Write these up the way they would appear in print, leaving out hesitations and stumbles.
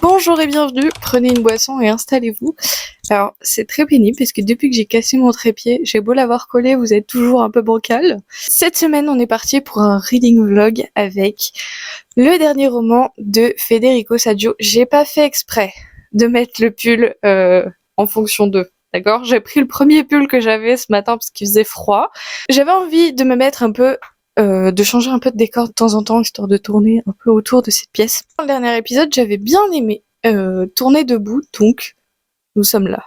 Bonjour et bienvenue, prenez une boisson et installez-vous. Alors, c'est très pénible parce que depuis que j'ai cassé mon trépied, j'ai beau l'avoir collé, vous êtes toujours un peu bancal. Cette semaine, on est parti pour un reading vlog avec le dernier roman de Federico Saggio. J'ai pas fait exprès de mettre le pull en fonction d'eux. D'accord? J'ai pris le premier pull que j'avais ce matin parce qu'il faisait froid. J'avais envie de me mettre un peu de changer un peu de décor de temps en temps, histoire de tourner un peu autour de cette pièce. Dans le dernier épisode, j'avais bien aimé tourner debout, donc nous sommes là.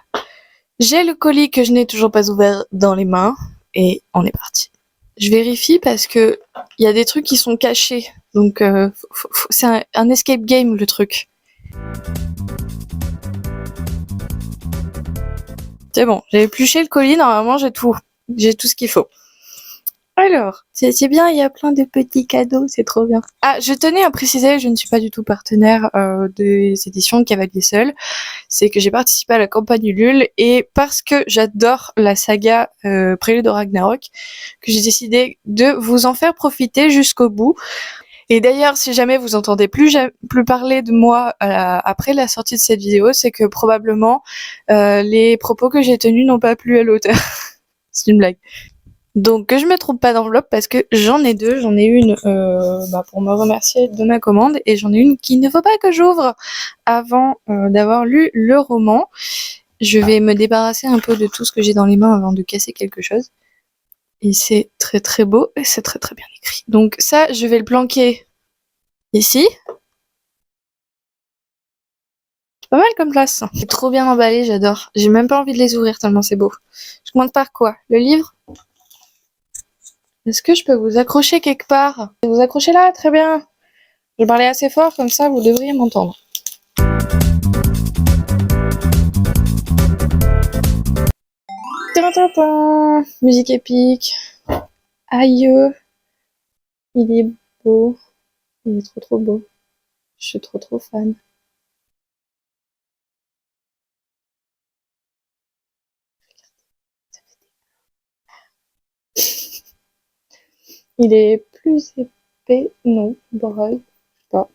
J'ai le colis que je n'ai toujours pas ouvert dans les mains, et on est parti. Je vérifie parce que il y a des trucs qui sont cachés, donc c'est un escape game le truc. C'est bon, j'ai épluché le colis, normalement j'ai tout ce qu'il faut. Alors, c'est bien, il y a plein de petits cadeaux, c'est trop bien. Ah, je tenais à préciser, je ne suis pas du tout partenaire des éditions Cavalier Seul. C'est que j'ai participé à la campagne Ulule et parce que j'adore la saga Prélude au Ragnarok, que j'ai décidé de vous en faire profiter jusqu'au bout. Et d'ailleurs, si jamais vous entendez plus parler de moi après la sortie de cette vidéo, c'est que probablement les propos que j'ai tenus n'ont pas plu à l'auteur. C'est une blague. Donc que je me trompe pas d'enveloppe parce que j'en ai deux, j'en ai une pour me remercier de ma commande et j'en ai une qu'il ne faut pas que j'ouvre avant d'avoir lu le roman. Je vais me débarrasser un peu de tout ce que j'ai dans les mains avant de casser quelque chose. Et c'est très très beau et c'est très très bien écrit. Donc ça, je vais le planquer ici. C'est pas mal comme place. C'est trop bien emballé, j'adore. J'ai même pas envie de les ouvrir tellement c'est beau. Je commence par quoi? Le livre? Est-ce que je peux vous accrocher quelque part? Vous accrochez là? Très bien. Je parlais assez fort, comme ça vous devriez m'entendre. Tintintin, musique épique. Aïe, il est beau. Il est trop trop beau. Je suis trop trop fan. Il est plus épais, non, pareil, je sais pas.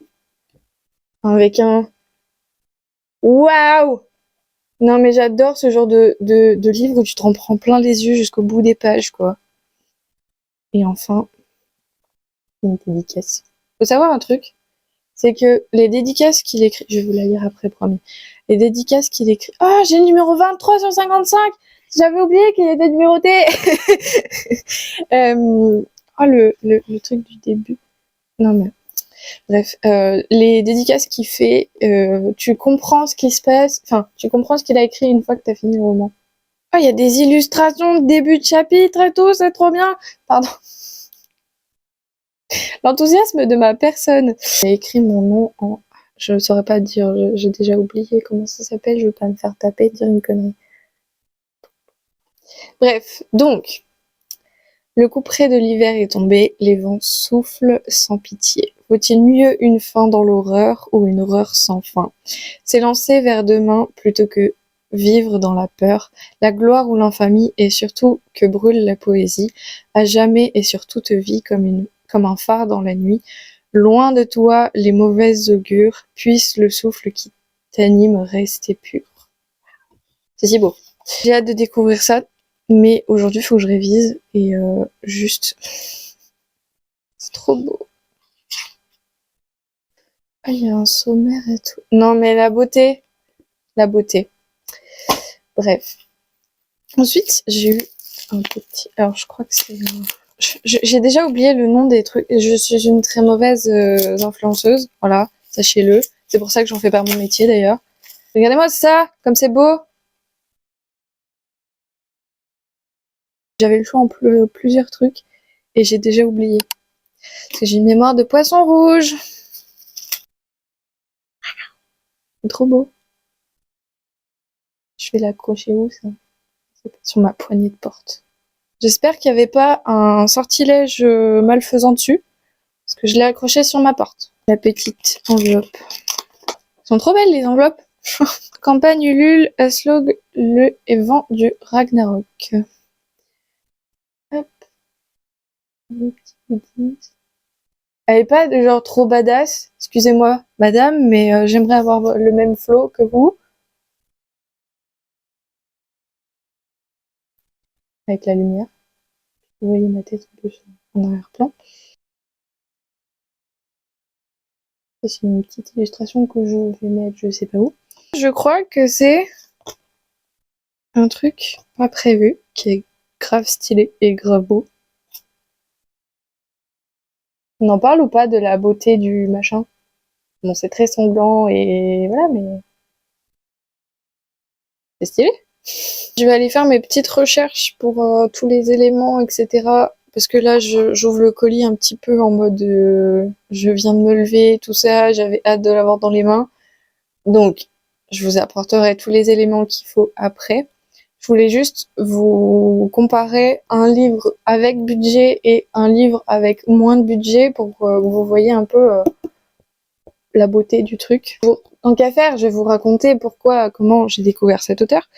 Avec un... Waouh! Non mais j'adore ce genre de livre où tu t'en prends plein les yeux jusqu'au bout des pages, quoi. Et enfin, une dédicace. Faut savoir un truc, c'est que les dédicaces qu'il écrit... Je vais vous la lire après, promis. Les dédicaces qu'il écrit... Ah, j'ai le numéro 23 sur 55! J'avais oublié qu'il était numéroté! Oh, le truc du début. Non mais... Bref, les dédicaces qu'il fait, tu comprends ce qui se passe, enfin, tu comprends ce qu'il a écrit une fois que t'as fini le roman. Ah, il y a des illustrations de début de chapitre et tout, c'est trop bien. Pardon. L'enthousiasme de ma personne. J'ai écrit mon nom en... Je ne saurais pas dire, j'ai déjà oublié comment ça s'appelle, je veux pas me faire taper, dire une connerie. Bref, donc, le couperet de l'hiver est tombé, les vents soufflent sans pitié. Vaut-il mieux une fin dans l'horreur ou une horreur sans fin? S'élancer vers demain plutôt que vivre dans la peur, la gloire ou l'infamie, et surtout que brûle la poésie, à jamais et sur toute vie comme un phare dans la nuit. Loin de toi les mauvaises augures, puisse le souffle qui t'anime rester pur. C'est si beau. J'ai hâte de découvrir ça, mais aujourd'hui il faut que je révise et juste... C'est trop beau. Ah, il y a un sommaire et tout. Non mais la beauté. La beauté. Bref. Ensuite, j'ai eu un petit... Alors je crois que c'est... J'ai déjà oublié le nom des trucs. Je suis une très mauvaise influenceuse. Voilà, sachez-le. C'est pour ça que j'en fais pas mon métier d'ailleurs. Regardez-moi ça, comme c'est beau. J'avais le choix en plusieurs trucs et j'ai déjà oublié. Parce que j'ai une mémoire de poisson rouge. C'est trop beau. Je vais l'accrocher où ça? Sur ma poignée de porte. J'espère qu'il n'y avait pas un sortilège malfaisant dessus. Parce que je l'ai accroché sur ma porte. La petite enveloppe. Elles sont trop belles les enveloppes. Campagne Ulule, Aslog, le et vent du Ragnarok. Hop. Le petit goodies. Elle est pas de genre trop badass, excusez-moi madame, mais j'aimerais avoir le même flow que vous. Avec la lumière. Vous voyez ma tête un peu en arrière-plan. C'est une petite illustration que je vais mettre je sais pas où. Je crois que c'est un truc pas prévu, qui est grave stylé et grave beau. On en parle ou pas de la beauté du machin? Bon, c'est très sanglant et voilà, mais c'est stylé. Je vais aller faire mes petites recherches pour tous les éléments, etc. Parce que là, j'ouvre le colis un petit peu en mode je viens de me lever, tout ça, j'avais hâte de l'avoir dans les mains. Donc, je vous apporterai tous les éléments qu'il faut après. Je voulais juste vous comparer un livre avec budget et un livre avec moins de budget pour que vous voyez un peu la beauté du truc. Tant qu'à faire, je vais vous raconter comment j'ai découvert cet auteur.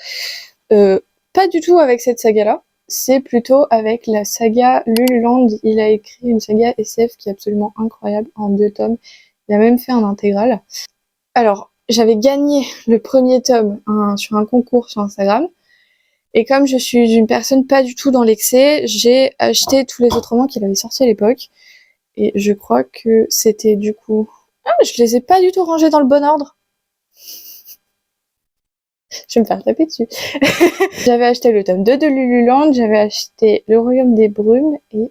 Pas du tout avec cette saga-là, c'est plutôt avec la saga Lululand. Il a écrit une saga SF qui est absolument incroyable en 2 tomes. Il a même fait un intégral. Alors, j'avais gagné le premier tome sur un concours sur Instagram. Et comme je suis une personne pas du tout dans l'excès, j'ai acheté tous les autres romans qu'il avait sortis à l'époque. Et je crois que c'était du coup... Ah, je les ai pas du tout rangés dans le bon ordre. Je vais me faire taper dessus. J'avais acheté le tome 2 de Lululand, j'avais acheté Le Royaume des Brumes et...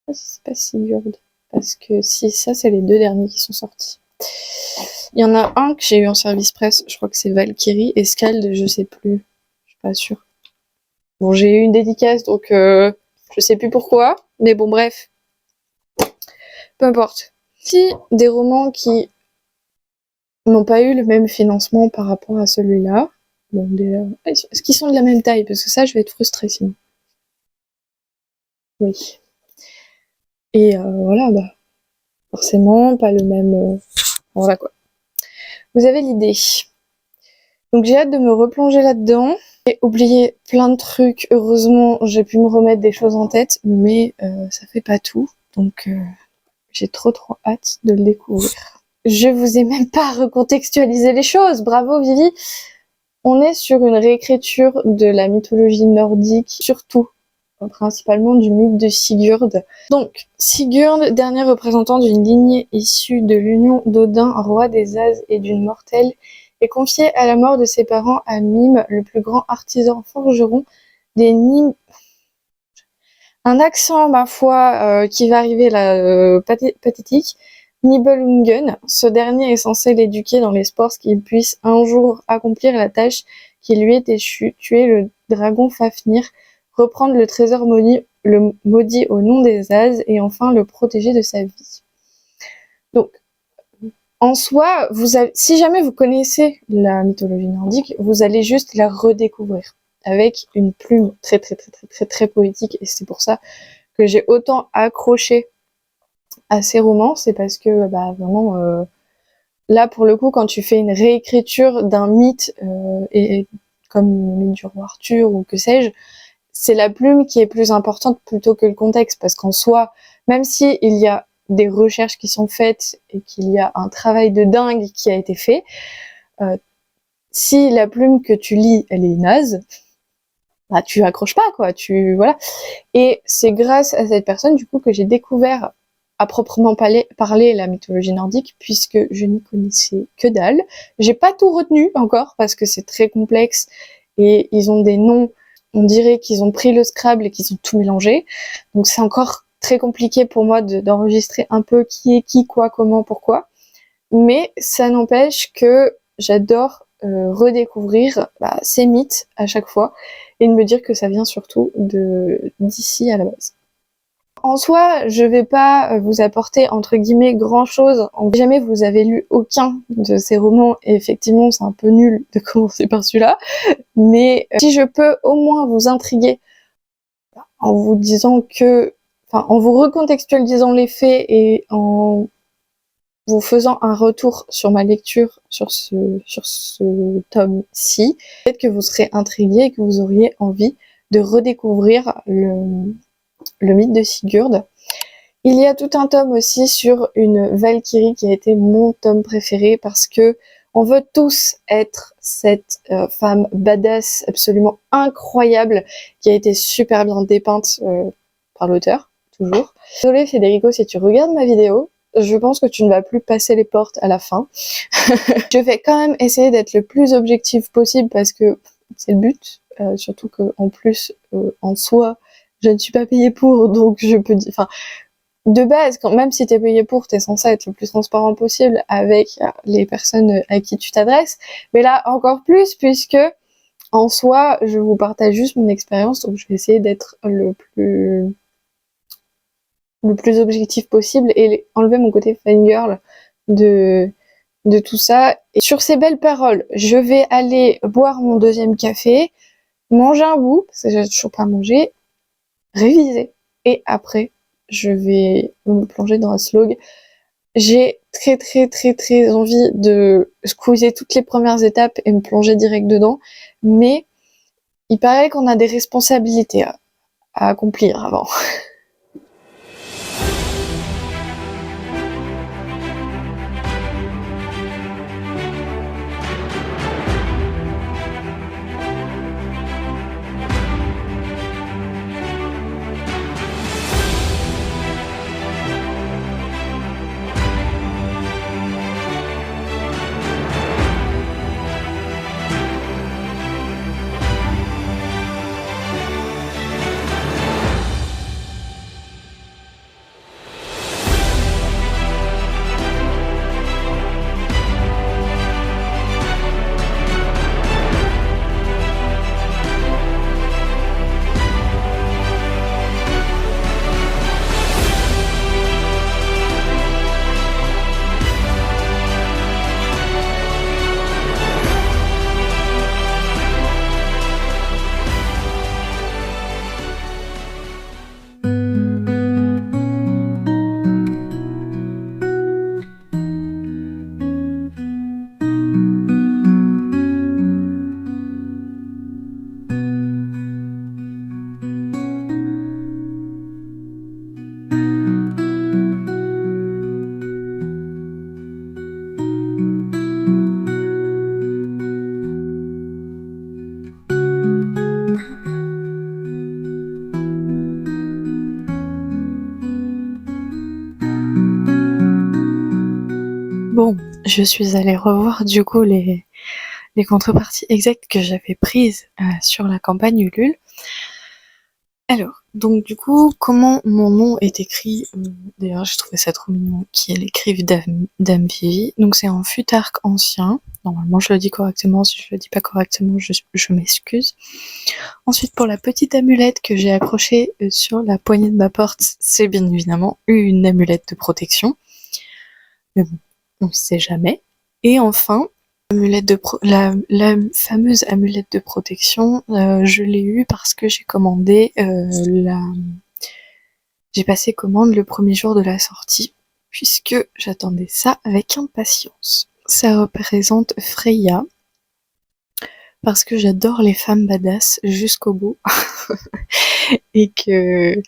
Ah, c'est pas Sigurd. Parce que si, ça c'est les 2 derniers qui sont sortis. Il y en a un que j'ai eu en service presse, je crois que c'est Valkyrie, et Skald, je sais plus. Je suis pas sûre. Bon, j'ai eu une dédicace, donc je sais plus pourquoi, mais bon, bref. Peu importe. Si des romans qui n'ont pas eu le même financement par rapport à celui-là, bon, déjà, est-ce qu'ils sont de la même taille? Parce que ça, je vais être frustrée sinon. Oui. Et voilà, bah, forcément, pas le même... voilà quoi. Vous avez l'idée. Donc j'ai hâte de me replonger là-dedans. J'ai oublié plein de trucs. Heureusement, j'ai pu me remettre des choses en tête, mais ça fait pas tout. Donc j'ai trop hâte de le découvrir. Je vous ai même pas recontextualisé les choses. Bravo Vivi. On est sur une réécriture de la mythologie nordique, surtout, principalement du mythe de Sigurd. Donc, Sigurd, dernier représentant d'une lignée issue de l'union d'Odin, roi des As et d'une mortelle, est confié à la mort de ses parents à Mime, le plus grand artisan forgeron des Nîmes. Un accent, ma foi, qui va arriver là, pathétique. Nibelungen. Ce dernier est censé l'éduquer dans l'espoir qu'il puisse un jour accomplir la tâche qui lui est échue, tuer le dragon Fafnir, reprendre le trésor maudit au nom des As et enfin le protéger de sa vie. Donc, en soi, si jamais vous connaissez la mythologie nordique, vous allez juste la redécouvrir avec une plume très poétique, et c'est pour ça que j'ai autant accroché à ces romans, c'est parce que bah vraiment là pour le coup quand tu fais une réécriture d'un mythe et comme le mythe du roi Arthur ou que sais-je, c'est la plume qui est plus importante plutôt que le contexte, parce qu'en soi, même si il y a des recherches qui sont faites et qu'il y a un travail de dingue qui a été fait, si la plume que tu lis elle est naze, bah tu accroches pas quoi, voilà. Et c'est grâce à cette personne du coup que j'ai découvert à proprement parler la mythologie nordique, puisque je n'y connaissais que dalle. J'ai pas tout retenu encore parce que c'est très complexe et ils ont des noms, on dirait qu'ils ont pris le Scrabble et qu'ils ont tout mélangé. Donc c'est encore très compliqué pour moi d'enregistrer un peu qui est qui, quoi, comment, pourquoi. Mais ça n'empêche que j'adore redécouvrir ces mythes à chaque fois et de me dire que ça vient surtout d'ici à la base. En soi, je vais pas vous apporter entre guillemets grand chose. Si jamais vous avez lu aucun de ces romans, et effectivement c'est un peu nul de commencer par celui-là, mais si je peux au moins vous intriguer en vous disant en vous recontextualisant les faits et en vous faisant un retour sur ma lecture sur ce tome-ci, peut-être que vous serez intrigué et que vous auriez envie de redécouvrir le mythe de Sigurd. Il y a tout un tome aussi sur une Valkyrie qui a été mon tome préféré parce que on veut tous être cette femme badass absolument incroyable qui a été super bien dépeinte par l'auteur, toujours. Désolée Federico, si tu regardes ma vidéo, je pense que tu ne vas plus passer les portes à la fin. Je vais quand même essayer d'être le plus objectif possible parce que c'est le but, surtout que en plus, en soi, je ne suis pas payée pour, donc je peux dire... Enfin, de base, même si t'es payé pour, t'es censé être le plus transparent possible avec les personnes à qui tu t'adresses. Mais là, encore plus, puisque en soi, je vous partage juste mon expérience, donc je vais essayer d'être le plus objectif possible et enlever mon côté fangirl de tout ça. Et sur ces belles paroles, je vais aller boire mon deuxième café, manger un bout, parce que j'ai toujours pas mangé, réviser. Et après, je vais me plonger dans un slog. J'ai très envie de squeezer toutes les premières étapes et me plonger direct dedans, mais il paraît qu'on a des responsabilités à accomplir avant. Bon, je suis allée revoir du coup les contreparties exactes que j'avais prises sur la campagne Ulule. Alors, donc du coup, comment mon nom est écrit d'ailleurs, j'ai trouvé ça trop mignon, qui l'écrive Dame Vivi. Donc c'est en futarque ancien. Normalement, je le dis correctement. Si je le dis pas correctement, je m'excuse. Ensuite, pour la petite amulette que j'ai accrochée sur la poignée de ma porte, c'est bien évidemment une amulette de protection. Mais bon, on ne sait jamais. Et enfin, la fameuse amulette de protection, je l'ai eue parce que j'ai commandé j'ai passé commande le premier jour de la sortie, puisque j'attendais ça avec impatience. Ça représente Freya, parce que j'adore les femmes badass jusqu'au bout. Et que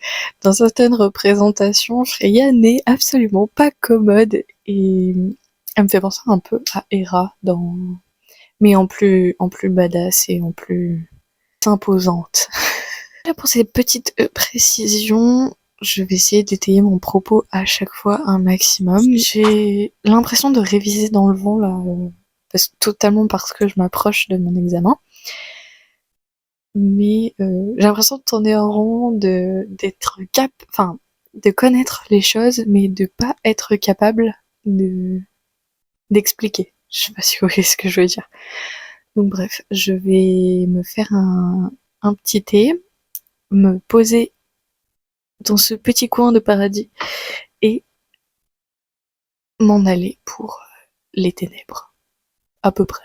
dans certaines représentations, Freya n'est absolument pas commode et elle me fait penser un peu à Hera mais en plus badass et en plus imposante. Là pour ces petites précisions, je vais essayer d'étayer mon propos à chaque fois un maximum. J'ai l'impression de réviser dans le vent là, totalement parce que je m'approche de mon examen. Mais j'ai l'impression de tourner en rond, de connaître les choses, mais de pas être capable d'expliquer. Je sais pas si vous voyez ce que je veux dire. Donc bref, je vais me faire un petit thé, me poser dans ce petit coin de paradis et m'en aller pour les ténèbres. À peu près.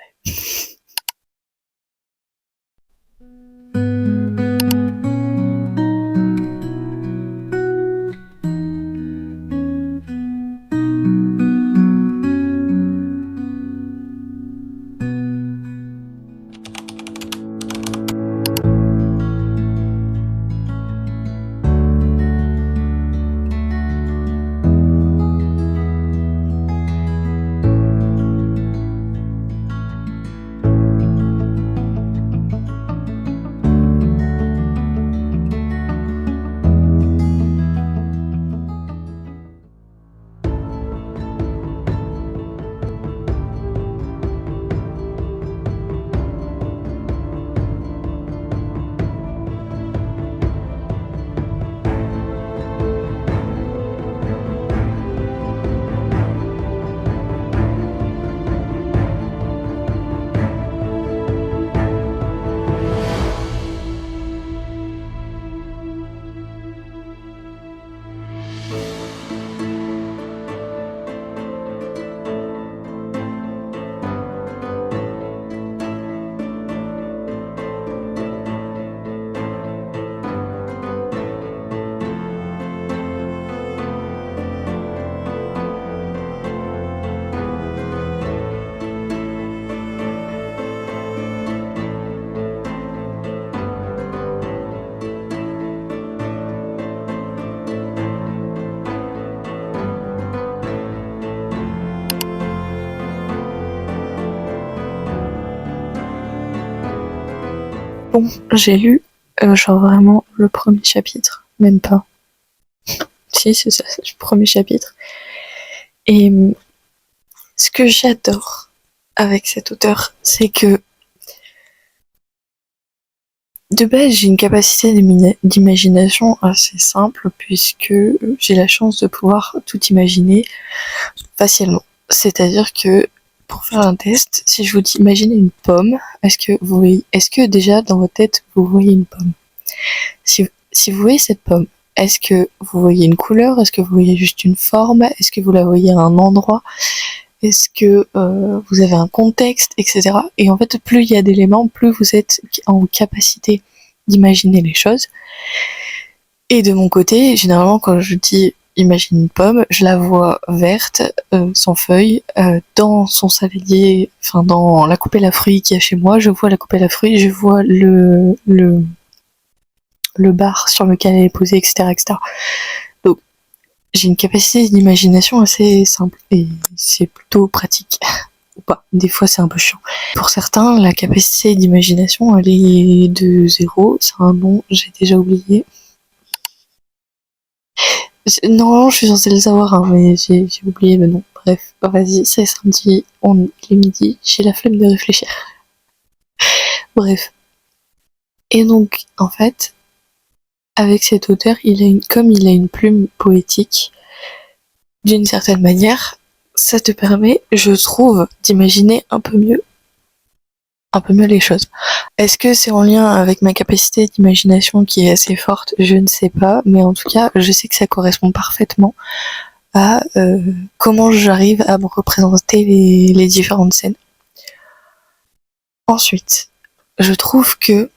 Bon, j'ai lu genre vraiment le premier chapitre, même pas. Si, c'est ça, c'est le premier chapitre. Et ce que j'adore avec cet auteur, c'est que de base, j'ai une capacité d'imagination assez simple puisque j'ai la chance de pouvoir tout imaginer facilement. C'est-à-dire que pour faire un test, si je vous dis imaginez une pomme, est-ce que déjà dans votre tête vous voyez une pomme? Si vous voyez cette pomme, est-ce que vous voyez une couleur? Est-ce que vous voyez juste une forme? Est-ce que vous la voyez à un endroit? Est-ce que vous avez un contexte, etc. Et en fait, plus il y a d'éléments, plus vous êtes en capacité d'imaginer les choses. Et de mon côté, généralement, quand je dis imagine une pomme, je la vois verte, sans feuilles, dans son saladier, enfin dans la coupelle à fruits qu'il y a chez moi, je vois la coupelle à fruits, je vois le bar sur lequel elle est posée, etc., etc. Donc, j'ai une capacité d'imagination assez simple et c'est plutôt pratique. Ou pas. Des fois, c'est un peu chiant. Pour certains, la capacité d'imagination, elle est de 0. C'est un nom, j'ai déjà oublié. Normalement, je suis censée le savoir, hein, mais j'ai oublié le nom. Bref, vas-y, c'est samedi, il est midi, j'ai la flemme de réfléchir. Bref. Et donc, en fait, avec cet auteur, comme il a une plume poétique, d'une certaine manière, ça te permet, je trouve, d'imaginer un peu mieux les choses. Est-ce que c'est en lien avec ma capacité d'imagination qui est assez forte? Je ne sais pas, mais en tout cas, je sais que ça correspond parfaitement à comment j'arrive à me représenter les différentes scènes. Ensuite, je trouve que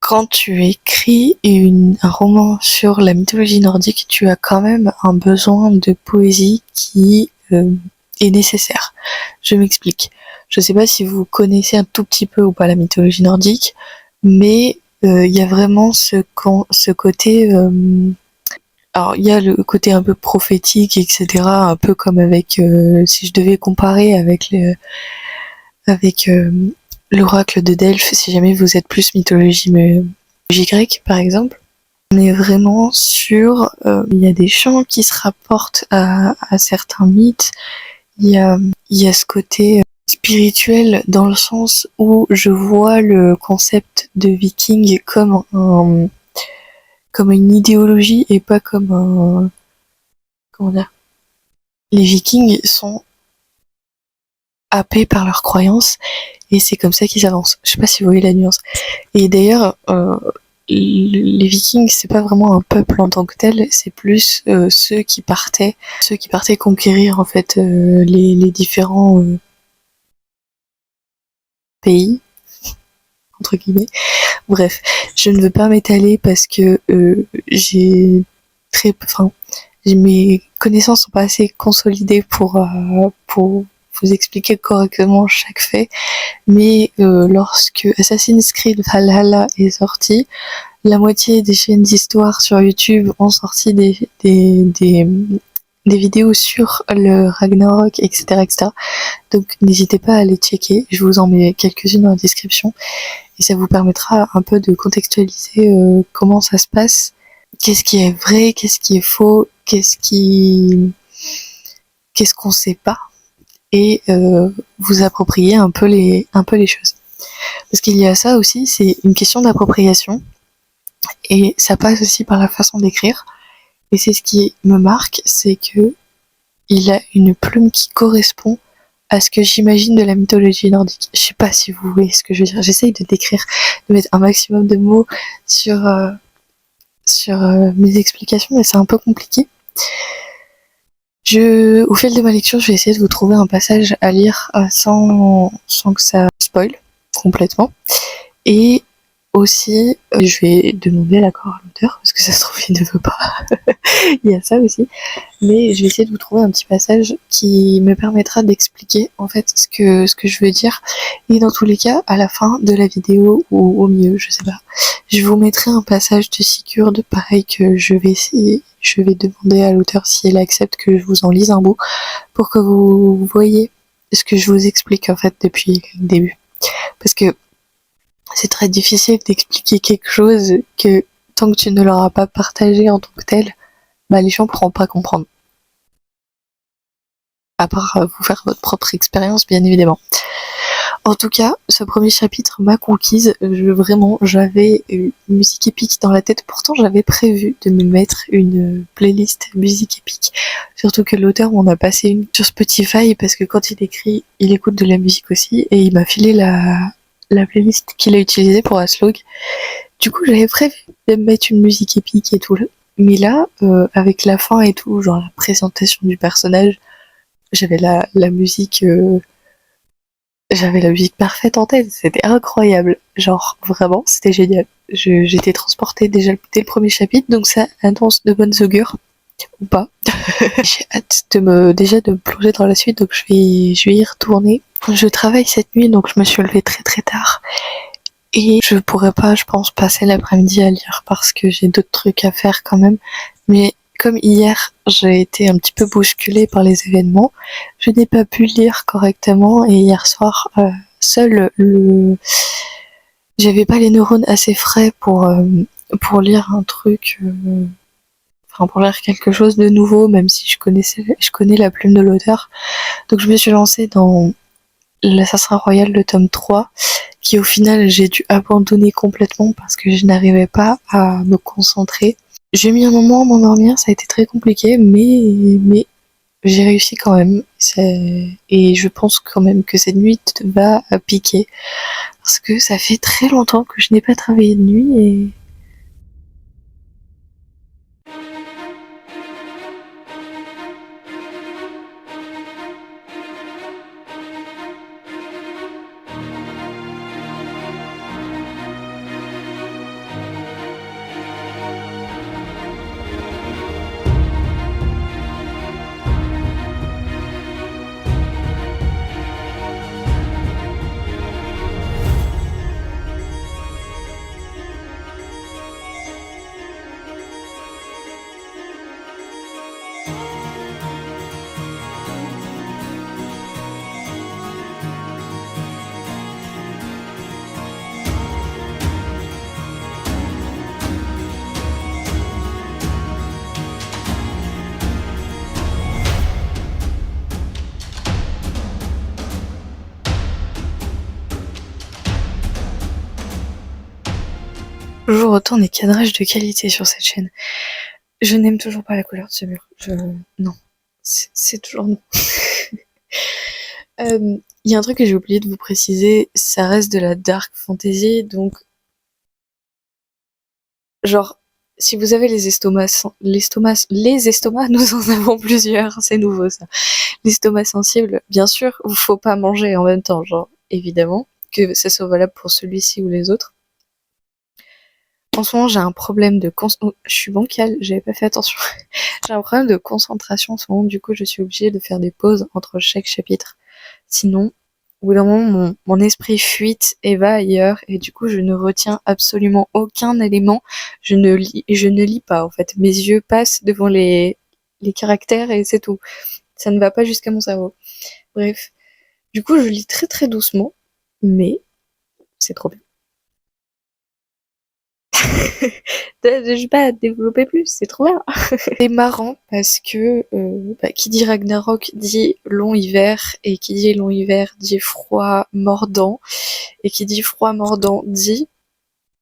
quand tu écris un roman sur la mythologie nordique, tu as quand même un besoin de poésie qui est nécessaire. Je m'explique. Je sais pas si vous connaissez un tout petit peu ou pas la mythologie nordique, mais il y a vraiment ce côté... alors, il y a le côté un peu prophétique, etc., un peu comme avec... si je devais comparer avec l'oracle de Delphes, si jamais vous êtes plus mythologie grecque, par exemple. On est vraiment sur... il y a des chants qui se rapportent à certains mythes. Il y a ce côté spirituel dans le sens où je vois le concept de viking comme une idéologie et pas comme un... Comment dire? Les vikings sont happés par leurs croyances et c'est comme ça qu'ils avancent. Je sais pas si vous voyez la nuance. Et d'ailleurs, les Vikings, c'est pas vraiment un peuple en tant que tel, c'est plus ceux qui partaient conquérir en fait les différents pays entre guillemets. Bref, je ne veux pas m'étaler parce que mes connaissances sont pas assez consolidées pour vous expliquer correctement chaque fait. Mais lorsque Assassin's Creed Valhalla est sorti, la moitié des chaînes d'histoire sur YouTube ont sorti des vidéos sur le Ragnarok, etc., etc. Donc n'hésitez pas à les checker, je vous en mets quelques-unes dans la description et ça vous permettra un peu de contextualiser comment ça se passe, qu'est-ce qui est vrai, qu'est-ce qui est faux, qu'est-ce qu'on sait pas et vous approprier un peu les choses. Parce qu'il y a ça aussi, c'est une question d'appropriation et ça passe aussi par la façon d'écrire. Et c'est ce qui me marque, c'est que il a une plume qui correspond à ce que j'imagine de la mythologie nordique. Je sais pas si vous voyez ce que je veux dire. J'essaye de décrire, de mettre un maximum de mots sur mes explications, mais c'est un peu compliqué. Au fil de ma lecture, je vais essayer de vous trouver un passage à lire sans que ça spoil complètement. Et aussi, je vais demander l'accord à l'auteur, parce que ça se trouve, il ne veut pas. Il y a ça aussi. Mais je vais essayer de vous trouver un petit passage qui me permettra d'expliquer, en fait, ce que je veux dire. Et dans tous les cas, à la fin de la vidéo, ou au milieu, je sais pas, je vous mettrai un passage de Sigurd, pareil que je vais demander à l'auteur si elle accepte que je vous en lise un bout, pour que vous voyez ce que je vous explique, en fait, depuis le début. Parce que c'est très difficile d'expliquer quelque chose que tant que tu ne l'auras pas partagé en tant que tel, bah les gens pourront pas comprendre. À part vous faire votre propre expérience, bien évidemment. En tout cas, ce premier chapitre m'a conquise. J'avais une musique épique dans la tête. Pourtant, j'avais prévu de me mettre une playlist musique épique. Surtout que l'auteur m'en a passé une sur Spotify parce que quand il écrit, il écoute de la musique aussi et il m'a filé la playlist qu'il a utilisée pour Aslog. Du coup, j'avais prévu de me mettre une musique épique et tout. Mais là, avec la fin et tout, genre la présentation du personnage, j'avais la musique... j'avais la musique parfaite en tête, c'était incroyable. Genre, vraiment, c'était génial. J'étais transportée déjà dès le premier chapitre, donc ça annonce de bonnes augures. Ou pas. J'ai hâte déjà de me plonger dans la suite, donc je vais y retourner. Je travaille cette nuit, donc je me suis levée très très tard. Et je pourrais pas, je pense, passer l'après-midi à lire parce que j'ai d'autres trucs à faire quand même. Mais comme hier, j'ai été un petit peu bousculée par les événements, je n'ai pas pu lire correctement et hier soir, j'avais pas les neurones assez frais pour lire un truc, enfin pour lire quelque chose de nouveau, même si je connais la plume de l'auteur. Donc je me suis lancée dans l'Assassin Royal, le tome 3, qui au final j'ai dû abandonner complètement parce que je n'arrivais pas à me concentrer. J'ai mis un moment à m'endormir, ça a été très compliqué, mais j'ai réussi quand même. Et je pense quand même que cette nuit va piquer. Parce que ça fait très longtemps que je n'ai pas travaillé de nuit et... Toujours autant des cadrages de qualité sur cette chaîne. Je n'aime toujours pas la couleur de ce mur. Non. C'est toujours non. Il y a un truc que j'ai oublié de vous préciser, ça reste de la dark fantasy, donc genre si vous avez les estomacs, nous en avons plusieurs, c'est nouveau ça. L'estomac sensible, bien sûr, faut pas manger en même temps, genre évidemment que ça soit valable pour celui-ci ou les autres. En ce moment, j'ai un problème de je suis bancale, j'avais pas fait attention. J'ai un problème de concentration en ce moment, du coup, je suis obligée de faire des pauses entre chaque chapitre. Sinon, au bout d'un moment, mon esprit fuite et va ailleurs, et du coup, je ne retiens absolument aucun élément. Je ne lis pas, en fait. Mes yeux passent devant les caractères et c'est tout. Ça ne va pas jusqu'à mon cerveau. Bref. Du coup, je lis très très doucement, mais c'est trop bien. Je vais pas développer plus, c'est trop bien. C'est marrant parce que qui dit Ragnarok dit long hiver, et qui dit long hiver dit froid mordant, et qui dit froid mordant dit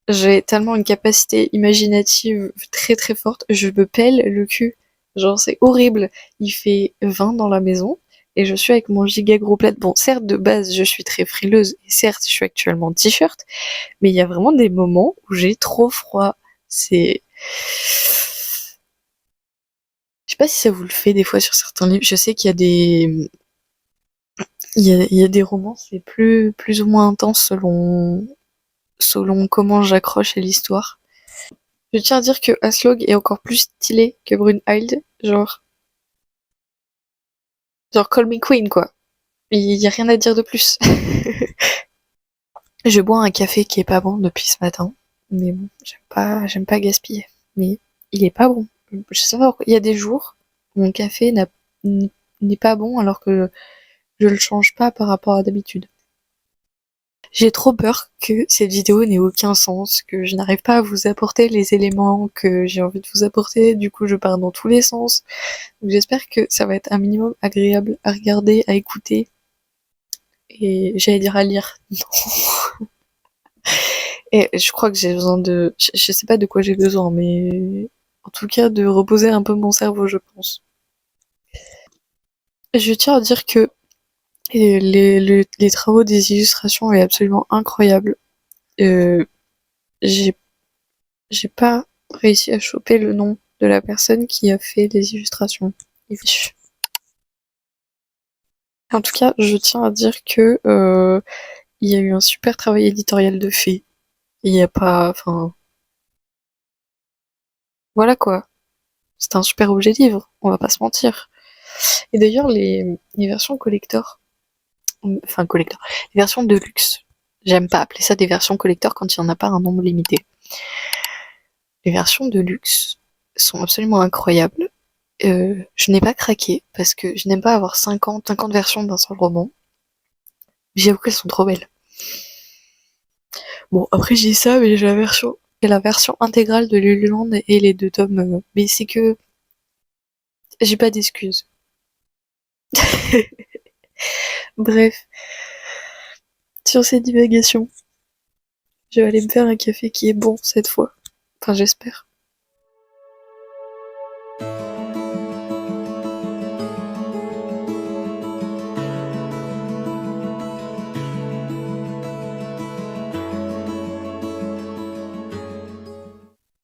j'ai tellement une capacité imaginative très très forte, je me pèle le cul. Genre c'est horrible. Il fait 20 dans la maison et je suis avec mon giga gros plaid. Bon, certes de base je suis très frileuse et certes je suis actuellement en t-shirt, mais il y a vraiment des moments où j'ai trop froid. C'est... Je sais pas si ça vous le fait des fois sur certains livres. Je sais qu'il y a des... Il y a des romans, c'est plus ou moins intense selon comment j'accroche à l'histoire. Je tiens à dire que Aslog est encore plus stylé que Brunhild, genre Call Me Queen quoi. Il y a rien à dire de plus. Je bois un café qui est pas bon depuis ce matin, mais bon, j'aime pas gaspiller. Mais il est pas bon. Je sais pas pourquoi. Il y a des jours où mon café n'est pas bon alors que je le change pas par rapport à d'habitude. J'ai trop peur que cette vidéo n'ait aucun sens, que je n'arrive pas à vous apporter les éléments que j'ai envie de vous apporter, du coup je pars dans tous les sens. Donc j'espère que ça va être un minimum agréable à regarder, à écouter, et j'allais dire à lire. Non. Et je crois que j'ai besoin de... Je sais pas de quoi j'ai besoin, mais en tout cas de reposer un peu mon cerveau, je pense. Je tiens à dire que les travaux des illustrations est absolument incroyable. Euh, j'ai j'ai pas réussi à choper le nom de la personne qui a fait les illustrations. En tout cas, je tiens à dire que il y a eu un super travail éditorial de fait. Il y a pas, enfin, voilà quoi. C'est un super objet livre, on va pas se mentir. Et d'ailleurs, les versions collector, enfin collector, les versions de luxe, j'aime pas appeler ça des versions collector quand il y en a pas un nombre limité. Les versions de luxe sont absolument incroyables. Je n'ai pas craqué parce que je n'aime pas avoir 50 versions d'un seul roman. J'avoue qu'elles sont trop belles. Bon, après, je dis ça, mais j'ai la version intégrale de Lululand et les 2 tomes. Mais c'est que j'ai pas d'excuses. Bref, sur ces divagations, je vais aller me faire un café qui est bon cette fois. Enfin, j'espère.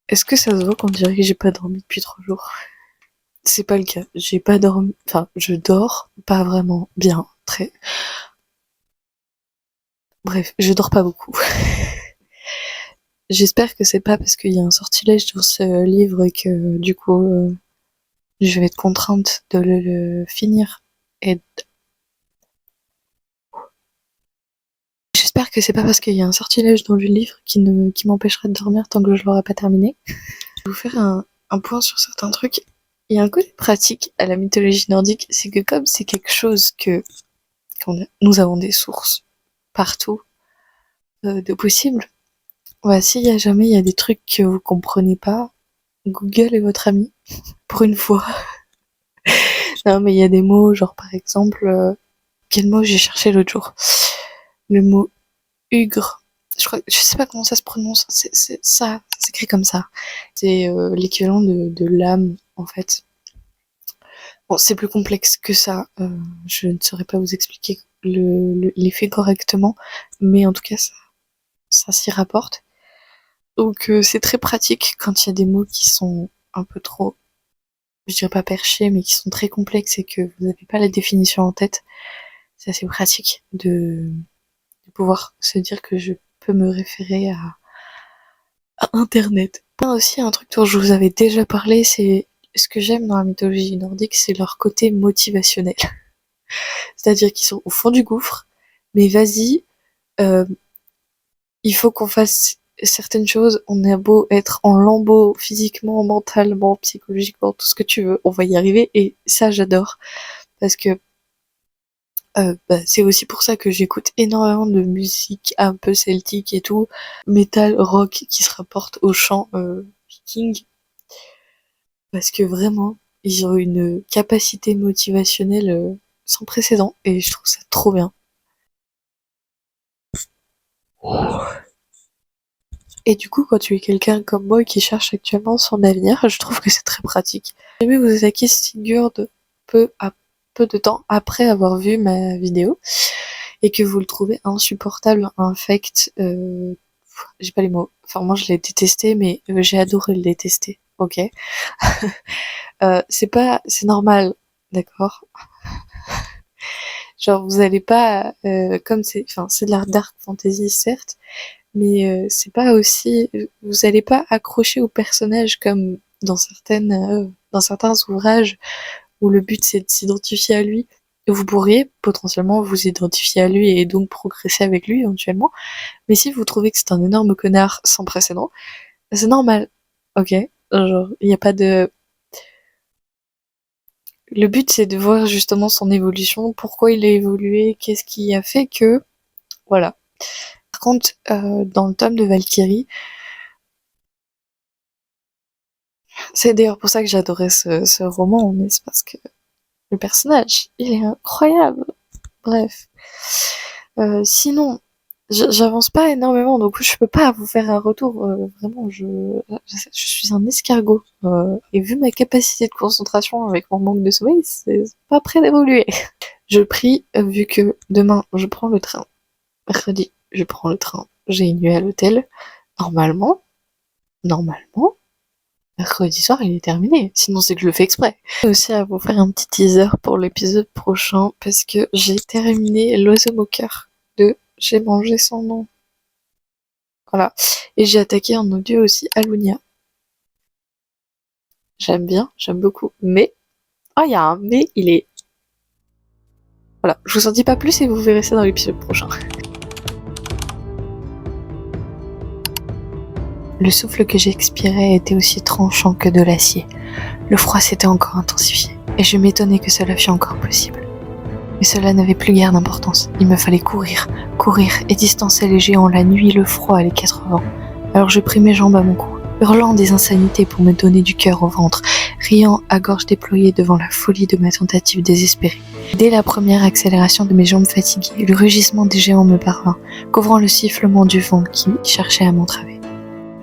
Est-ce que ça se voit qu'on dirait que j'ai pas dormi depuis 3 jours? C'est pas le cas. J'ai pas dormi. Enfin, je dors pas vraiment bien. Très. Bref, je dors pas beaucoup. J'espère que c'est pas parce qu'il y a un sortilège dans ce livre et que du coup je vais être contrainte de le finir. Et j'espère que c'est pas parce qu'il y a un sortilège dans le livre qui m'empêchera de dormir tant que je l'aurai pas terminé. Je vais vous faire un point sur certains trucs. Il y a un côté pratique à la mythologie nordique, c'est que comme c'est quelque chose nous avons des sources partout de possibles, ouais, s'il y a jamais il y a des trucs que vous comprenez pas, Google est votre ami, pour une fois. Non, mais il y a des mots, genre par exemple, quel mot j'ai cherché l'autre jour? Le mot hugre. Je sais pas comment ça se prononce. Ça s'écrit comme ça. C'est l'équivalent de l'âme, en fait. Bon, c'est plus complexe que ça. Je ne saurais pas vous expliquer l'effet correctement, mais en tout cas, ça s'y rapporte. Donc, c'est très pratique quand il y a des mots qui sont un peu trop, je dirais pas perchés, mais qui sont très complexes et que vous n'avez pas la définition en tête. C'est assez pratique de pouvoir se dire que je peux me référer à Internet. Aussi, un truc dont je vous avais déjà parlé, c'est ce que j'aime dans la mythologie nordique, c'est leur côté motivationnel. C'est-à-dire qu'ils sont au fond du gouffre, mais vas-y, euh, il faut qu'on fasse certaines choses. On a beau être en lambeaux physiquement, mentalement, psychologiquement, tout ce que tu veux, on va y arriver. Et ça, j'adore. Parce que c'est aussi pour ça que j'écoute énormément de musique un peu celtique et tout, metal, rock qui se rapporte au chant viking, parce que vraiment, ils ont une capacité motivationnelle sans précédent et je trouve ça trop bien. Et du coup, quand tu es quelqu'un comme moi qui cherche actuellement son avenir, je trouve que c'est très pratique. Si jamais vous attaquez Sigurd peu de temps après avoir vu ma vidéo, et que vous le trouvez insupportable, infect, j'ai pas les mots. Enfin, moi, je l'ai détesté, mais j'ai adoré le détester. Ok. C'est normal, d'accord. Genre, vous allez pas, comme c'est de l'art dark fantasy certes, mais c'est pas aussi, vous allez pas accrocher au personnage comme dans certains ouvrages où le but c'est de s'identifier à lui. Vous pourriez potentiellement vous identifier à lui et donc progresser avec lui éventuellement. Mais si vous trouvez que c'est un énorme connard sans précédent, c'est normal, ok? Genre, il n'y a pas de... Le but, c'est de voir justement son évolution, pourquoi il a évolué, qu'est-ce qui a fait que... Voilà. Par contre, dans le tome de Valkyrie, c'est d'ailleurs pour ça que j'adorais ce roman, mais c'est parce que le personnage, il est incroyable. Bref. Sinon, j'avance pas énormément, donc je peux pas vous faire un retour. Vraiment, je suis un escargot. Et vu ma capacité de concentration avec mon manque de sommeil, c'est pas prêt d'évoluer. Je prie, vu que demain, je prends le train. Mercredi, je prends le train. J'ai une nuit à l'hôtel. Normalement, mercredi soir, il est terminé. Sinon, c'est que je le fais exprès. Et aussi à vous faire un petit teaser pour l'épisode prochain, parce que j'ai terminé L'oiseau moqueur de J'ai mangé son nom. Voilà. Et j'ai attaqué en audio aussi Alunia. J'aime bien, j'aime beaucoup. Mais, il y a un mais, il est... Voilà, je vous en dis pas plus et vous verrez ça dans l'épisode prochain. Le souffle que j'expirais était aussi tranchant que de l'acier. Le froid s'était encore intensifié, et je m'étonnais que cela fût encore possible. Mais cela n'avait plus guère d'importance. Il me fallait courir et distancer les géants, la nuit, le froid et les 4 vents. Alors je pris mes jambes à mon cou, hurlant des insanités pour me donner du cœur au ventre, riant à gorge déployée devant la folie de ma tentative désespérée. Dès la première accélération de mes jambes fatiguées, le rugissement des géants me parvint, couvrant le sifflement du vent qui cherchait à m'entraver.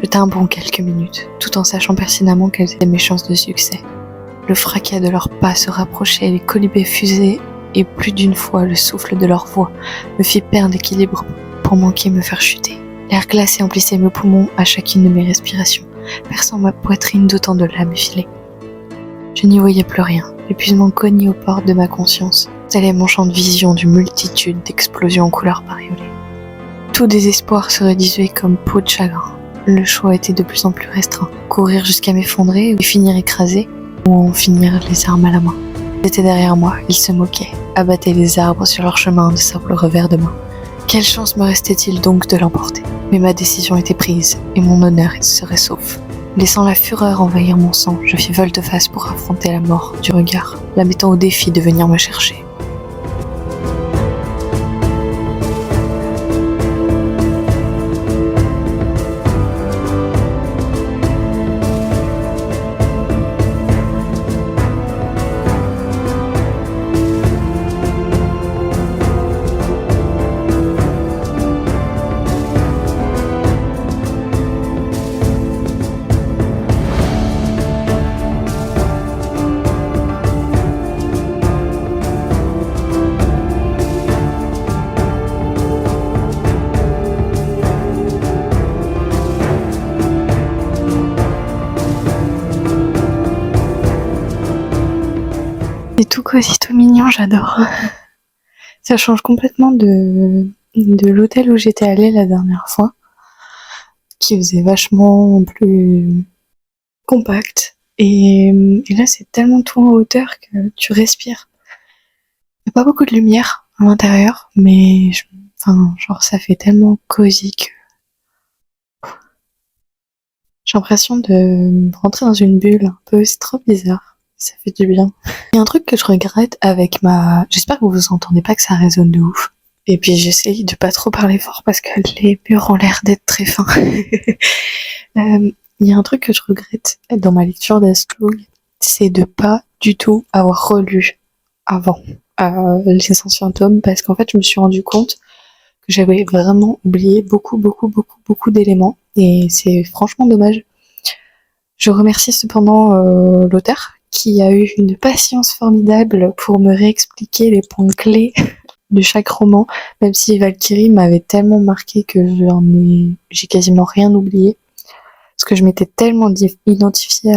Je tins bon quelques minutes, tout en sachant pertinemment quelles étaient mes chances de succès. Le fracas de leurs pas se rapprochait, les colibés fusaient, et plus d'une fois le souffle de leur voix me fit perdre l'équilibre pour manquer me faire chuter. L'air glacé emplissait mes poumons à chacune de mes respirations, perçant ma poitrine d'autant de lames effilées. Je n'y voyais plus rien, l'épuisement cognait aux portes de ma conscience, tel est mon champ de vision d'une multitude d'explosions en couleurs bariolées. Tout désespoir se réduisait comme peau de chagrin. Le choix était de plus en plus restreint, courir jusqu'à m'effondrer ou finir écrasé, ou en finir les armes à la main. Ils étaient derrière moi, ils se moquaient, abattaient les arbres sur leur chemin de simples revers de main. Quelle chance me restait-il donc de l'emporter? Mais ma décision était prise, et mon honneur serait sauf. Laissant la fureur envahir mon sang, je fis volte-face pour affronter la mort du regard, la mettant au défi de venir me chercher. C'est tout cosy, tout mignon, j'adore. Ça change complètement de l'hôtel où j'étais allée la dernière fois, qui faisait vachement plus compact. Et là, c'est tellement tout en hauteur que tu respires. Il n'y a pas beaucoup de lumière à l'intérieur, mais genre ça fait tellement cosy que j'ai l'impression de rentrer dans une bulle un peu, c'est trop bizarre. Ça fait du bien. Il y a un truc que je regrette avec j'espère que vous entendez pas que ça résonne de ouf. Et puis j'essaye de pas trop parler fort parce que les murs ont l'air d'être très fins. Il y a un truc que je regrette dans ma lecture d'Aslog, c'est de pas du tout avoir relu avant les anciens tomes, parce qu'en fait je me suis rendu compte que j'avais vraiment oublié beaucoup d'éléments, et c'est franchement dommage. Je remercie cependant l'auteur qui a eu une patience formidable pour me réexpliquer les points clés de chaque roman, même si Valkyrie m'avait tellement marqué que j'ai quasiment rien oublié, parce que je m'étais tellement identifiée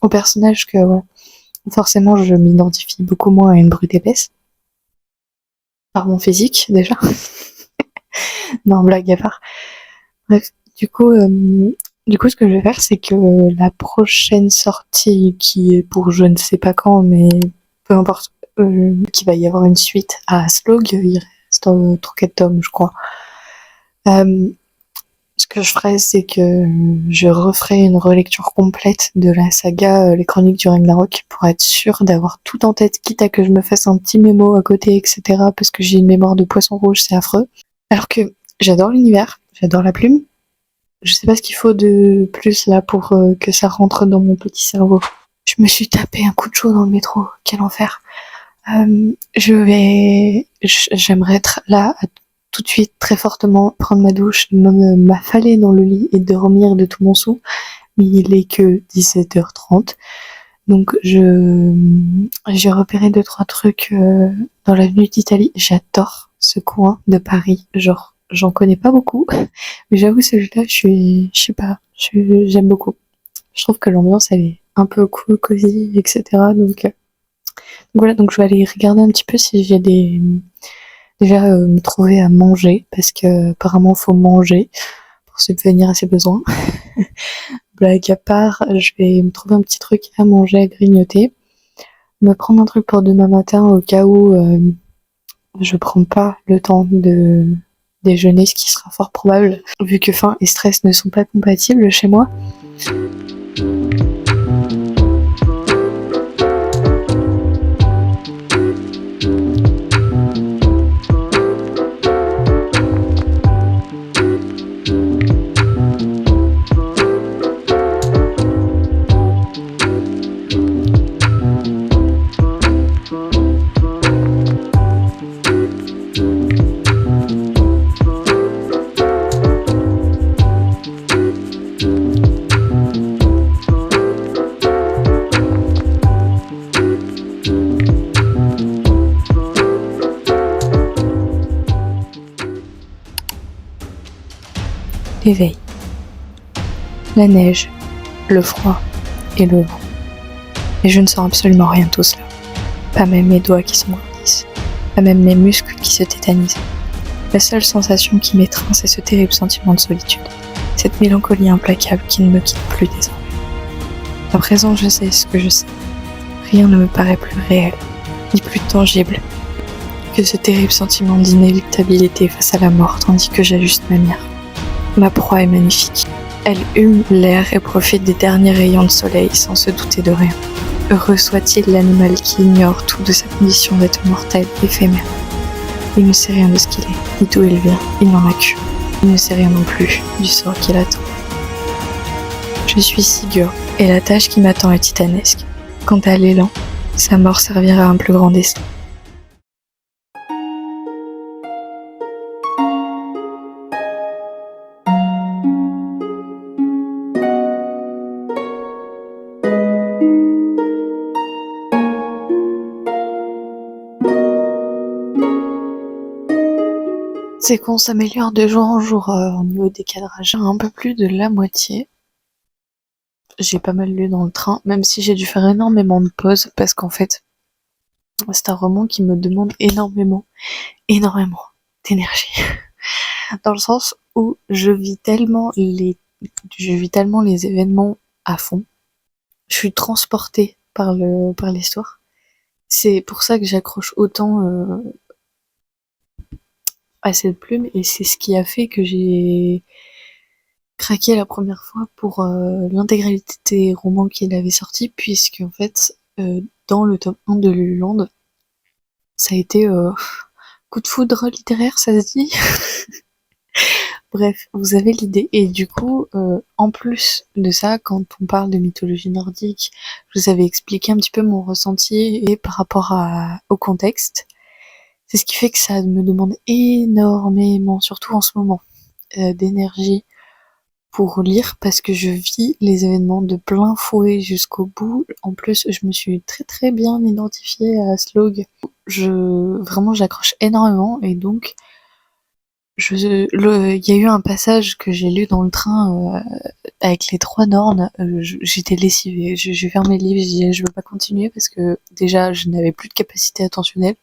au personnage que voilà, forcément je m'identifie beaucoup moins à une brute épaisse, par mon physique déjà. Non, blague à part. Bref, du coup, ce que je vais faire, c'est que la prochaine sortie, qui est pour je ne sais pas quand, mais peu importe, qu'il va y avoir une suite à Aslog, il reste 3-4 tomes, je crois. Ce que je ferai, c'est que je referai une relecture complète de la saga Les Chroniques du Ragnarok pour être sûre d'avoir tout en tête, quitte à que je me fasse un petit mémo à côté, etc. Parce que j'ai une mémoire de poisson rouge, c'est affreux. Alors que J'adore l'univers, j'adore la plume. Je sais pas ce qu'il faut de plus là pour que ça rentre dans mon petit cerveau. Je me suis tapé un coup de chaud dans le métro, quel enfer. J'aimerais être là tout de suite très fortement, prendre ma douche, m'affaler dans le lit et dormir de tout mon soûl. Mais il est que 17h30. Donc j'ai repéré 2-3 trucs dans l'avenue d'Italie. J'adore ce coin de Paris. Genre, j'en connais pas beaucoup, mais j'avoue celui-là, je sais pas, j'aime beaucoup. Je trouve que l'ambiance elle est un peu cool, cosy, etc. Donc voilà, donc je vais aller regarder un petit peu si j'ai déjà me trouver à manger parce que apparemment faut manger pour subvenir à ses besoins. Blague à part, je vais me trouver un petit truc à manger, à grignoter, me prendre un truc pour demain matin au cas où je prends pas le temps de déjeuner, ce qui sera fort probable vu que faim et stress ne sont pas compatibles chez moi. L'éveil. La neige, le froid et le vent. Et je ne sens absolument rien de tout cela. Pas même mes doigts qui s'engourdissent. Pas même mes muscles qui se tétanisent. La seule sensation qui m'étreint, c'est ce terrible sentiment de solitude. Cette mélancolie implacable qui ne me quitte plus désormais. À présent, je sais ce que je sais. Rien ne me paraît plus réel, ni plus tangible que ce terrible sentiment d'inéluctabilité face à la mort, tandis que j'ajuste ma mire. Ma proie est magnifique. Elle hume l'air et profite des derniers rayons de soleil sans se douter de rien. Heureux soit-il l'animal qui ignore tout de sa condition d'être mortel, éphémère. Il ne sait rien de ce qu'il est, ni d'où il vient, il n'en a qu'une. Il ne sait rien non plus du sort qui l'attend. Je suis Sigur, et la tâche qui m'attend est titanesque. Quant à l'élan, sa mort servira à un plus grand dessein. C'est qu'on s'améliore de jour en jour au niveau des cadrages. Un peu plus de la moitié. J'ai pas mal lu dans le train, même si j'ai dû faire énormément de pauses, parce qu'en fait, c'est un roman qui me demande énormément d'énergie. Dans le sens où je vis tellement les événements à fond. Je suis transportée par l'histoire. C'est pour ça que j'accroche autant à cette plume, et c'est ce qui a fait que j'ai craqué la première fois pour l'intégralité des romans qu'il avait sortis, puisque en fait, dans le tome 1 de Lululand, ça a été coup de foudre littéraire, ça se dit. Bref, vous avez l'idée. Et du coup, en plus de ça, quand on parle de mythologie nordique, je vous avais expliqué un petit peu mon ressenti et par rapport au contexte. C'est ce qui fait que ça me demande énormément, surtout en ce moment, d'énergie pour lire, parce que je vis les événements de plein fouet jusqu'au bout. En plus, je me suis très très bien identifiée à Slog. Vraiment, j'accroche énormément, et donc il y a eu un passage que j'ai lu dans le train avec les 3 Nornes. J'étais lessivée. J'ai fermé le livre. J'ai dit je veux pas continuer parce que déjà je n'avais plus de capacité attentionnelle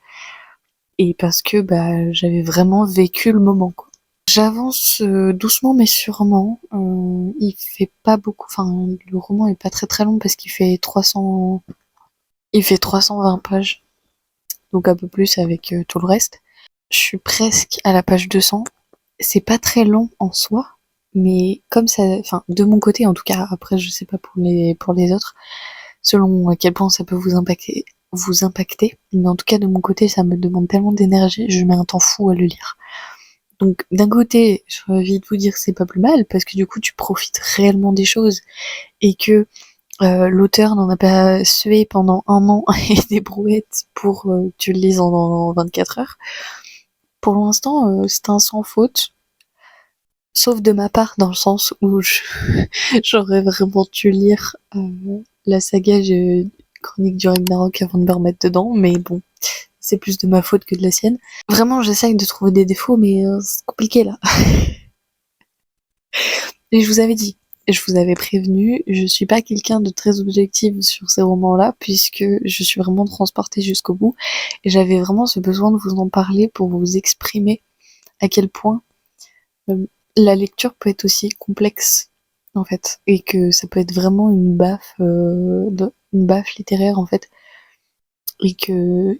et parce que j'avais vraiment vécu le moment, quoi. J'avance doucement mais sûrement. Il fait pas beaucoup. Enfin, le roman est pas très très long parce qu'il fait 320 pages, donc un peu plus avec tout le reste. Je suis presque à la page 200. C'est pas très long en soi, mais comme ça, enfin, de mon côté en tout cas, après je sais pas pour les autres, selon à quel point ça peut vous impacter, mais en tout cas de mon côté, ça me demande tellement d'énergie, je mets un temps fou à le lire. Donc d'un côté, j'ai envie de vous dire que c'est pas plus mal, parce que du coup tu profites réellement des choses, et que l'auteur n'en a pas sué pendant 1 an et des brouettes pour que tu le lises en 24 heures. Pour l'instant, c'est un sans faute, sauf de ma part, dans le sens où j'aurais vraiment dû lire la saga Chronique du Ragnarok avant de me remettre dedans, mais bon, c'est plus de ma faute que de la sienne. Vraiment, j'essaye de trouver des défauts, mais c'est compliqué là. Et je vous avais dit, je vous avais prévenu, je suis pas quelqu'un de très objectif sur ces romans-là, puisque je suis vraiment transportée jusqu'au bout, et j'avais vraiment ce besoin de vous en parler pour vous exprimer à quel point la lecture peut être aussi complexe, en fait, et que ça peut être vraiment une baffe littéraire, en fait, et que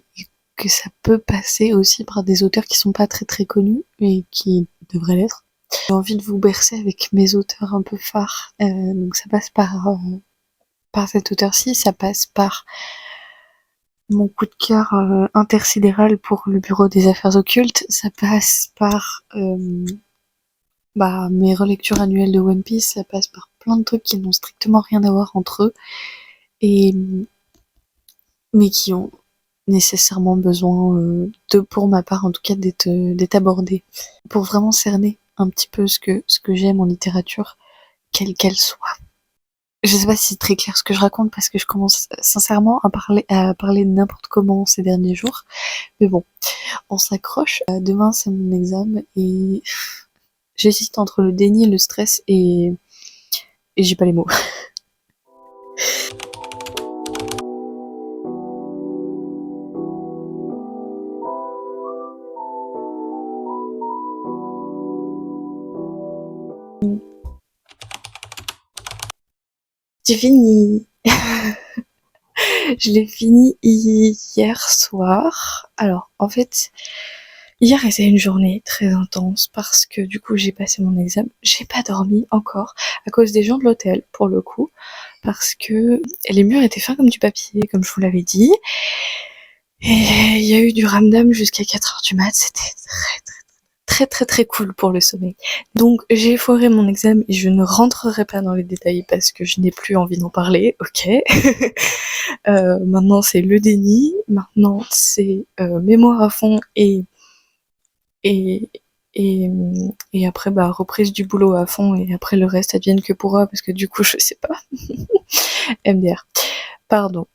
ça peut passer aussi par des auteurs qui sont pas très très connus, et qui devraient l'être. J'ai envie de vous bercer avec mes auteurs un peu phares, donc ça passe par cet auteur-ci, ça passe par mon coup de cœur intersidéral pour le Bureau des Affaires Occultes, ça passe par mes relectures annuelles de One Piece, ça passe par plein de trucs qui n'ont strictement rien à voir entre eux, et mais qui ont nécessairement besoin pour ma part en tout cas, d'être abordés, pour vraiment cerner un petit peu ce que j'aime en littérature, quelle qu'elle soit. Je sais pas si c'est très clair ce que je raconte, parce que je commence sincèrement à parler de n'importe comment ces derniers jours, mais bon, on s'accroche. Demain c'est mon examen, et j'hésite entre le déni, le stress, et j'ai pas les mots. J'ai fini. Je l'ai fini hier soir. Alors, en fait, hier était une journée très intense parce que du coup j'ai passé mon examen. J'ai pas dormi encore à cause des gens de l'hôtel, pour le coup, parce que les murs étaient fins comme du papier, comme je vous l'avais dit. Et il y a eu du ramdam jusqu'à 4 heures du mat. C'était très très très très très cool pour le sommeil. Donc j'ai foiré mon examen, et je ne rentrerai pas dans les détails parce que je n'ai plus envie d'en parler, ok. Maintenant c'est le déni, maintenant c'est mémoire à fond, et, et, et après reprise du boulot à fond, et après le reste advienne que pourra, parce que du coup je sais pas. MDR, pardon.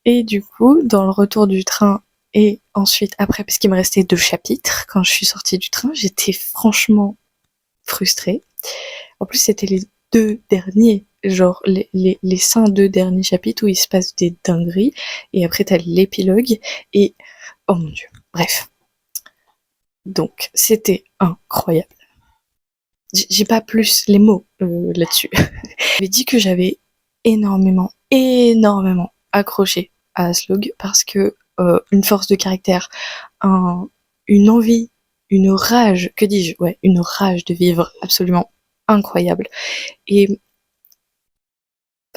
Et du coup, dans le retour du train, et ensuite après, parce qu'il me restait 2 chapitres quand je suis sortie du train, j'étais franchement frustrée. En plus, c'était les 2 derniers, genre les 5 derniers chapitres où il se passe des dingueries, et après t'as l'épilogue, et oh mon dieu, bref. Donc, c'était incroyable. J'ai pas plus les mots là-dessus. J'avais dit que j'avais énormément accroché à Aslog, parce que une force de caractère, une envie, une rage, que dis-je, ouais, une rage de vivre absolument incroyable. Et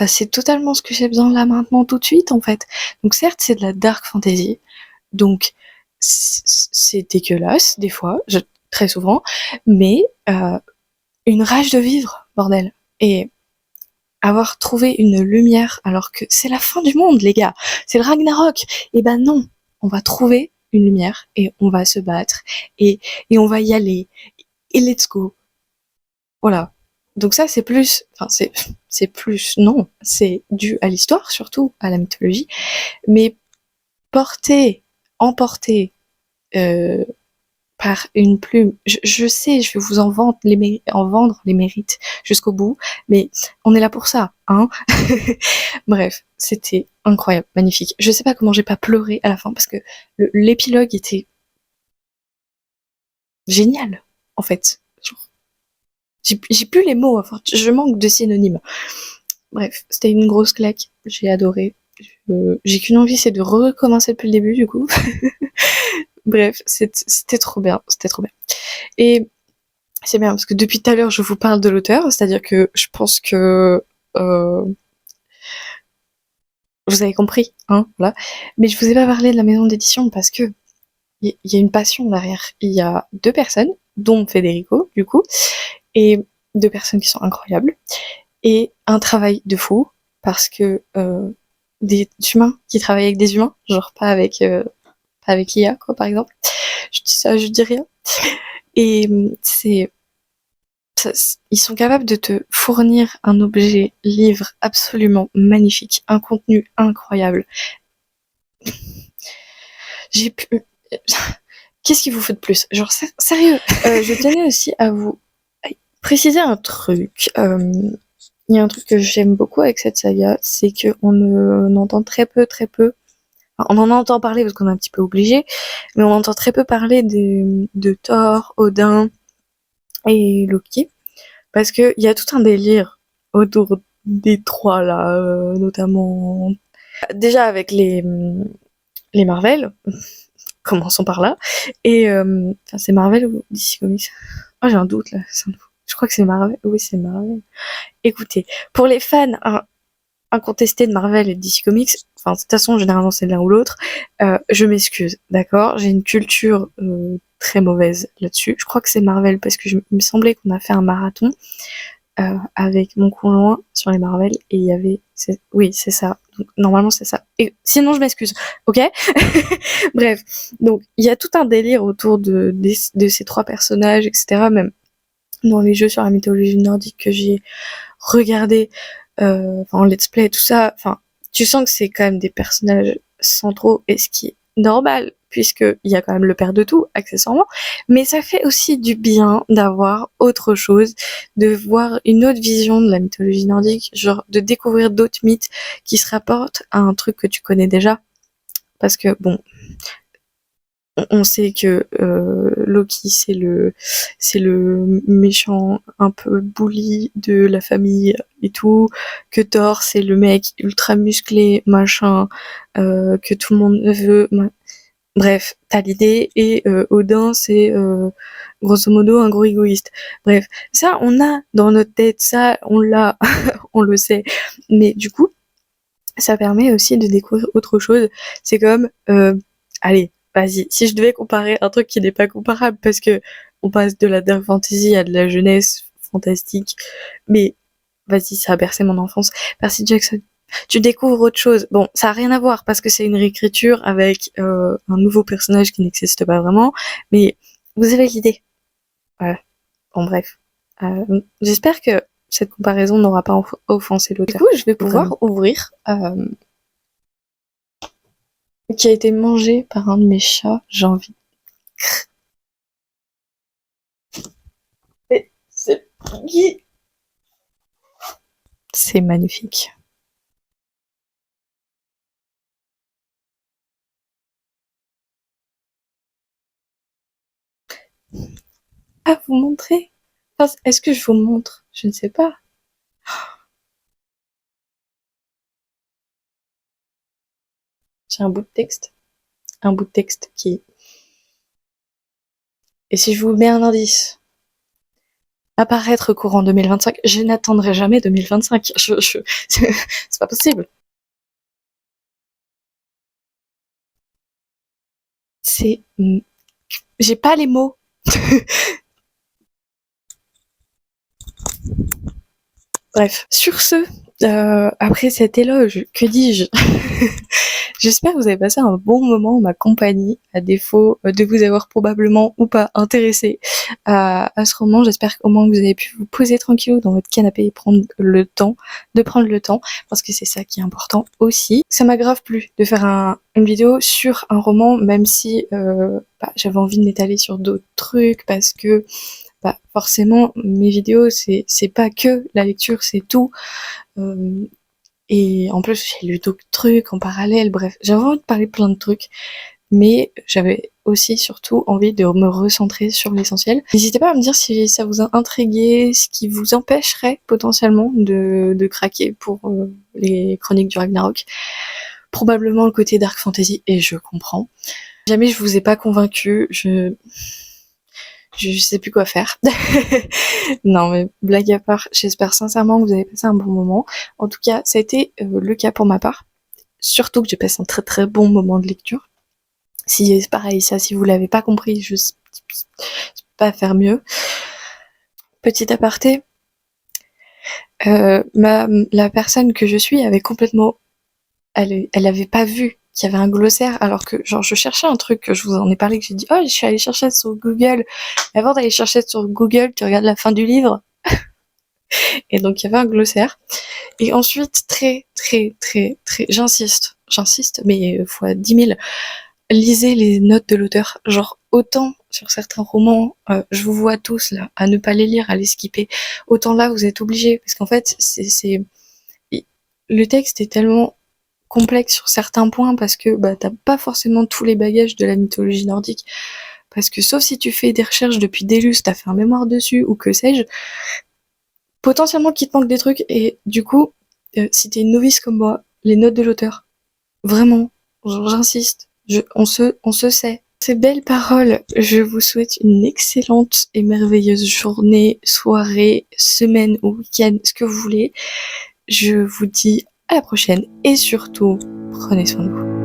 c'est totalement ce que j'ai besoin là maintenant tout de suite, en fait. Donc certes, c'est de la dark fantasy, donc c'est dégueulasse des fois, très souvent, mais une rage de vivre, bordel. Et avoir trouvé une lumière alors que c'est la fin du monde, les gars, c'est le Ragnarok. Et ben non, on va trouver une lumière, et on va se battre, et on va y aller, et let's go. Voilà. Donc ça, c'est plus, enfin c'est plus, non, c'est dû à l'histoire, surtout à la mythologie, mais emporté euh, par une plume. Je sais, je vais vous en vendre les mérites jusqu'au bout, mais on est là pour ça, hein. Bref, c'était incroyable, magnifique. Je sais pas comment j'ai pas pleuré à la fin, parce que l'épilogue était génial, en fait. Genre, j'ai plus les mots, enfin, je manque de synonymes. Bref, c'était une grosse claque, j'ai adoré. J'ai qu'une envie, c'est de recommencer depuis le début, du coup. Bref, c'était trop bien, c'était trop bien. Et c'est bien, parce que depuis tout à l'heure, je vous parle de l'auteur, c'est-à-dire que je pense que vous avez compris, hein, voilà. Mais je vous ai pas parlé de la maison d'édition, parce que il y a une passion derrière. Il y a 2 personnes dont Federico, du coup, et 2 personnes qui sont incroyables, et un travail de fou, parce que des humains qui travaillent avec des humains, genre pas avec l'IA, quoi, par exemple. Je dis ça, je dis rien. Et ils sont capables de te fournir un objet livre absolument magnifique, un contenu incroyable. J'ai pu... Qu'est-ce qu'il vous faut de plus? Genre, sérieux. Je tenais aussi à vous préciser un truc. Il y a un truc que j'aime beaucoup avec cette saga, c'est qu'on entend très peu, on en entend parler parce qu'on est un petit peu obligé, mais on entend très peu parler de Thor, Odin et Loki, parce qu'il y a tout un délire autour des trois là, notamment déjà avec les Marvel, commençons par là, et enfin c'est Marvel ou DC Comics? Oh j'ai un doute là, je crois que c'est Marvel, oui c'est Marvel. Écoutez, pour les fans incontestés de Marvel et de DC Comics, enfin de toute façon généralement c'est l'un ou l'autre, je m'excuse, d'accord, j'ai une culture très mauvaise là-dessus. Je crois que c'est Marvel parce que il me semblait qu'on a fait un marathon avec mon conjoint sur les Marvel et il y avait oui c'est ça, donc normalement c'est ça, et sinon je m'excuse, ok. Bref, donc il y a tout un délire autour de ces trois personnages, etc. Même dans les jeux sur la mythologie nordique que j'ai regardé en let's play tout ça, enfin tu sens que c'est quand même des personnages centraux, et ce qui est normal puisque il y a quand même le père de tout accessoirement, mais ça fait aussi du bien d'avoir autre chose, de voir une autre vision de la mythologie nordique, genre de découvrir d'autres mythes qui se rapportent à un truc que tu connais déjà, parce que bon, on sait que Loki c'est le méchant un peu bully de la famille et tout, que Thor c'est le mec ultra musclé machin que tout le monde veut. Bref, t'as l'idée, et Odin c'est grosso modo un gros égoïste. Bref, ça on a dans notre tête, ça on l'a, on le sait, mais du coup ça permet aussi de découvrir autre chose. C'est comme, allez, vas-y, si je devais comparer un truc qui n'est pas comparable, parce que on passe de la dark fantasy à de la jeunesse fantastique, mais vas-y, ça a bercé mon enfance. Percy Jackson. Tu découvres autre chose. Bon, ça a rien à voir parce que c'est une réécriture avec un nouveau personnage qui n'existe pas vraiment, mais vous avez l'idée. Voilà. Bon, bref. J'espère que cette comparaison n'aura pas offensé l'auteur. Du coup, je vais pouvoir ouvrir qui a été mangé par un de mes chats, j'ai envie. Et c'est magnifique. Ah, vous montrez? Enfin, est-ce que je vous montre? Je ne sais pas. J'ai un bout de texte. Un bout de texte qui... Et si je vous mets un indice? Apparaître courant 2025, je n'attendrai jamais 2025. C'est pas possible. C'est... J'ai pas les mots. Bref, sur ce, après cet éloge, que dis-je? J'espère que vous avez passé un bon moment en ma compagnie, à défaut de vous avoir probablement ou pas intéressé à ce roman. J'espère qu'au moins que vous avez pu vous poser tranquillou dans votre canapé et prendre le temps, parce que c'est ça qui est important aussi. Ça m'a grave plu de faire une vidéo sur un roman, même si j'avais envie de m'étaler sur d'autres trucs, parce que forcément mes vidéos c'est pas que la lecture, c'est tout. Et en plus, j'ai lu d'autres trucs en parallèle, bref, j'avais envie de parler plein de trucs, mais j'avais aussi surtout envie de me recentrer sur l'essentiel. N'hésitez pas à me dire si ça vous a intrigué, ce qui vous empêcherait potentiellement de craquer pour les chroniques du Ragnarok. Probablement le côté dark fantasy, et je comprends. Si jamais je vous ai pas convaincu, je sais plus quoi faire. Non, mais blague à part, j'espère sincèrement que vous avez passé un bon moment. En tout cas, ça a été le cas pour ma part. Surtout que j'ai passé un très très bon moment de lecture. Si c'est pareil, ça, si vous l'avez pas compris, pas faire mieux. Petit aparté, la personne que je suis avait complètement, elle avait pas vu qu'il y avait un glossaire, alors que genre je cherchais un truc, que je vous en ai parlé, que j'ai dit oh je suis allée chercher sur Google. Et avant d'aller chercher sur Google, tu regardes la fin du livre, et donc il y avait un glossaire. Et ensuite très, j'insiste, mais fois 10 000, lisez les notes de l'auteur. Genre autant sur certains romans, je vous vois tous là à ne pas les lire, à les skipper, autant là vous êtes obligés, parce qu'en fait c'est le texte est tellement complexe sur certains points, parce que bah t'as pas forcément tous les bagages de la mythologie nordique, parce que sauf si tu fais des recherches depuis Délus, t'as fait un mémoire dessus ou que sais-je, potentiellement qu'il te manque des trucs. Et du coup, si t'es une novice comme moi, les notes de l'auteur, vraiment, j'insiste, on se sait. Ces belles paroles, je vous souhaite une excellente et merveilleuse journée, soirée, semaine ou week-end, ce que vous voulez. Je vous dis à la prochaine et surtout, prenez soin de vous.